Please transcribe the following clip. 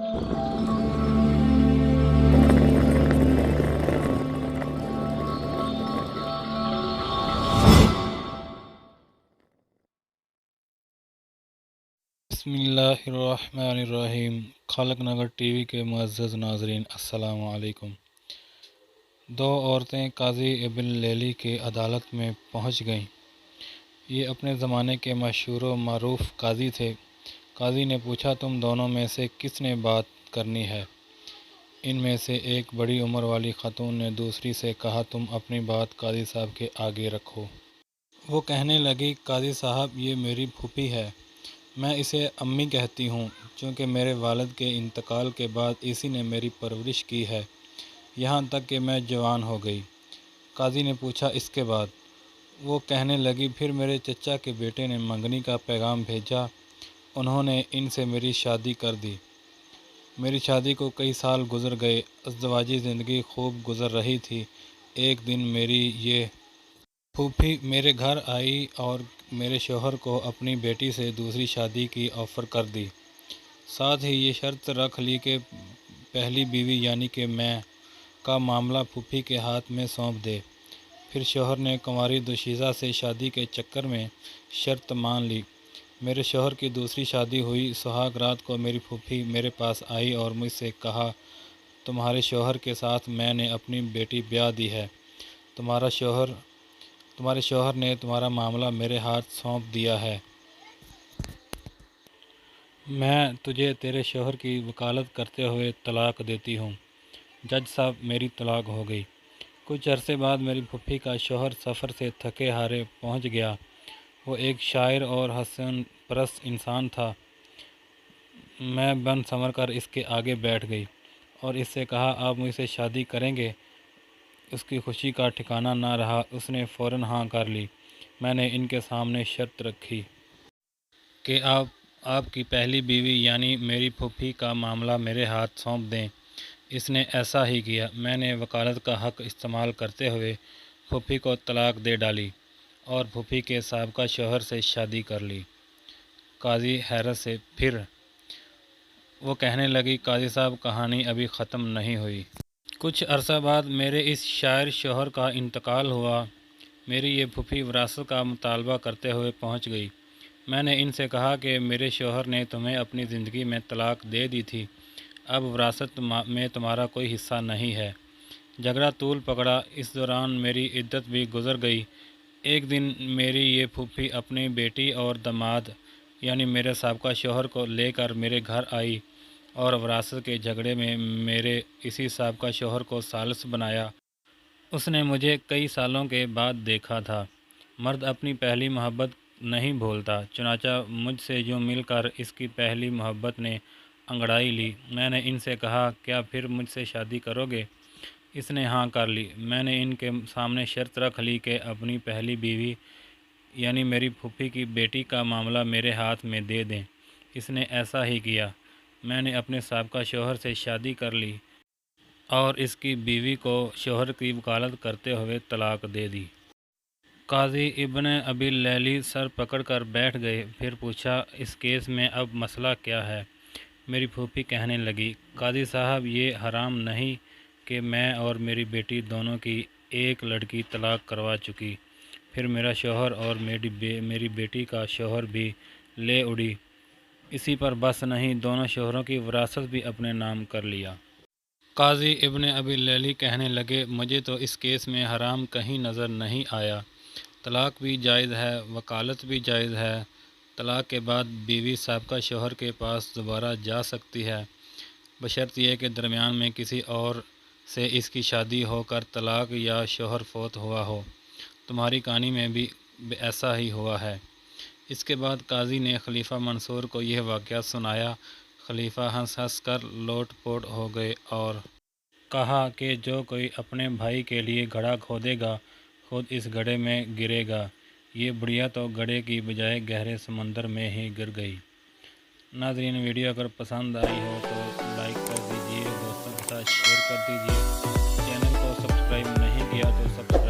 بسم اللہ الرحمن الرحیم۔ خالق نگر ٹی وی کے معزز ناظرین، السلام علیکم۔ دو عورتیں قاضی ابن لیلی کی عدالت میں پہنچ گئیں۔ یہ اپنے زمانے کے مشہور و معروف قاضی تھے۔ قاضی نے پوچھا، تم دونوں میں سے کس نے بات کرنی ہے؟ ان میں سے ایک بڑی عمر والی خاتون نے دوسری سے کہا، تم اپنی بات قاضی صاحب کے آگے رکھو۔ وہ کہنے لگی، قاضی صاحب، یہ میری پھوپھی ہے۔ میں اسے امی کہتی ہوں، چونکہ میرے والد کے انتقال کے بعد اسی نے میری پرورش کی ہے، یہاں تک کہ میں جوان ہو گئی۔ قاضی نے پوچھا، اس کے بعد؟ وہ کہنے لگی، پھر میرے چچا کے بیٹے نے منگنی کا پیغام بھیجا، انہوں نے ان سے میری شادی کر دی۔ میری شادی کو کئی سال گزر گئے، ازدواجی زندگی خوب گزر رہی تھی۔ ایک دن میری یہ پھوپھی میرے گھر آئی اور میرے شوہر کو اپنی بیٹی سے دوسری شادی کی آفر کر دی۔ ساتھ ہی یہ شرط رکھ لی کہ پہلی بیوی یعنی کہ میں کا معاملہ پھوپھی کے ہاتھ میں سونپ دے۔ پھر شوہر نے کنواری دوشیزہ سے شادی کے چکر میں شرط مان لی۔ میرے شوہر کی دوسری شادی ہوئی۔ سہاگ رات کو میری پھوپھی میرے پاس آئی اور مجھ سے کہا، تمہارے شوہر کے ساتھ میں نے اپنی بیٹی بیاہ دی ہے۔ تمہارے شوہر نے تمہارا معاملہ میرے ہاتھ سونپ دیا ہے۔ میں تجھے تیرے شوہر کی وکالت کرتے ہوئے طلاق دیتی ہوں۔ جج صاحب، میری طلاق ہو گئی۔ کچھ عرصے بعد میری پھوپھی کا شوہر سفر سے تھکے ہارے پہنچ گیا۔ وہ ایک شاعر اور حسن پرست انسان تھا۔ میں بن سنور کر اس کے آگے بیٹھ گئی اور اس سے کہا، آپ مجھ سے شادی کریں گے؟ اس کی خوشی کا ٹھکانہ نہ رہا، اس نے فوراً ہاں کر لی۔ میں نے ان کے سامنے شرط رکھی کہ آپ کی پہلی بیوی یعنی میری پھوپھی کا معاملہ میرے ہاتھ سونپ دیں۔ اس نے ایسا ہی کیا۔ میں نے وکالت کا حق استعمال کرتے ہوئے پھوپھی کو طلاق دے ڈالی اور پھوپھی کے سابقہ شوہر سے شادی کر لی۔ قاضی حیرت سے پھر وہ کہنے لگی، قاضی صاحب، کہانی ابھی ختم نہیں ہوئی۔ کچھ عرصہ بعد میرے اس شاعر شوہر کا انتقال ہوا۔ میری یہ پھوپھی وراثت کا مطالبہ کرتے ہوئے پہنچ گئی۔ میں نے ان سے کہا کہ میرے شوہر نے تمہیں اپنی زندگی میں طلاق دے دی تھی، اب وراثت میں تمہارا کوئی حصہ نہیں ہے۔ جھگڑا طول پکڑا۔ اس دوران میری عدت بھی گزر گئی۔ ایک دن میری یہ پھوپھی اپنی بیٹی اور داماد یعنی میرے سابقہ شوہر کو لے کر میرے گھر آئی اور وراثت کے جھگڑے میں میرے اسی سابقہ شوہر کو ثالث بنایا۔ اس نے مجھے کئی سالوں کے بعد دیکھا تھا۔ مرد اپنی پہلی محبت نہیں بھولتا، چنانچہ مجھ سے یوں مل کر اس کی پہلی محبت نے انگڑائی لی۔ میں نے ان سے کہا، کیا پھر مجھ سے شادی کرو گے؟ اس نے ہاں کر لی۔ میں نے ان کے سامنے شرط رکھ لی کہ اپنی پہلی بیوی یعنی میری پھوپھی کی بیٹی کا معاملہ میرے ہاتھ میں دے دیں۔ اس نے ایسا ہی کیا۔ میں نے اپنے سابقہ شوہر سے شادی کر لی اور اس کی بیوی کو شوہر کی وکالت کرتے ہوئے طلاق دے دی۔ قاضی ابن ابی لیلی سر پکڑ کر بیٹھ گئے۔ پھر پوچھا، اس کیس میں اب مسئلہ کیا ہے؟ میری پھوپھی کہنے لگی، قاضی صاحب، یہ حرام نہیں کہ میں اور میری بیٹی دونوں کی ایک لڑکی طلاق کروا چکی، پھر میرا شوہر اور میری بیٹی کا شوہر بھی لے اڑی۔ اسی پر بس نہیں، دونوں شوہروں کی وراثت بھی اپنے نام کر لیا۔ قاضی ابن ابی لیلی کہنے لگے، مجھے تو اس کیس میں حرام کہیں نظر نہیں آیا۔ طلاق بھی جائز ہے، وکالت بھی جائز ہے۔ طلاق کے بعد بیوی سابقہ شوہر کے پاس دوبارہ جا سکتی ہے، بشرط یہ کہ درمیان میں کسی اور سے اس کی شادی ہو کر طلاق یا شوہر فوت ہوا ہو۔ تمہاری کہانی میں بھی ایسا ہی ہوا ہے۔ اس کے بعد قاضی نے خلیفہ منصور کو یہ واقعہ سنایا۔ خلیفہ ہنس ہنس کر لوٹ پوٹ ہو گئے اور کہا کہ جو کوئی اپنے بھائی کے لیے گڑھا کھودے گا، خود اس گڑھے میں گرے گا۔ یہ بڑھیا تو گڑھے کی بجائے گہرے سمندر میں ہی گر گئی۔ ناظرین، ویڈیو اگر پسند آئی ہو تو لائک کر دیجئے، دوستوں کے ساتھ شیئر کر دیجئے۔ چینل کو سبسکرائب نہیں کیا تو سبسکرائب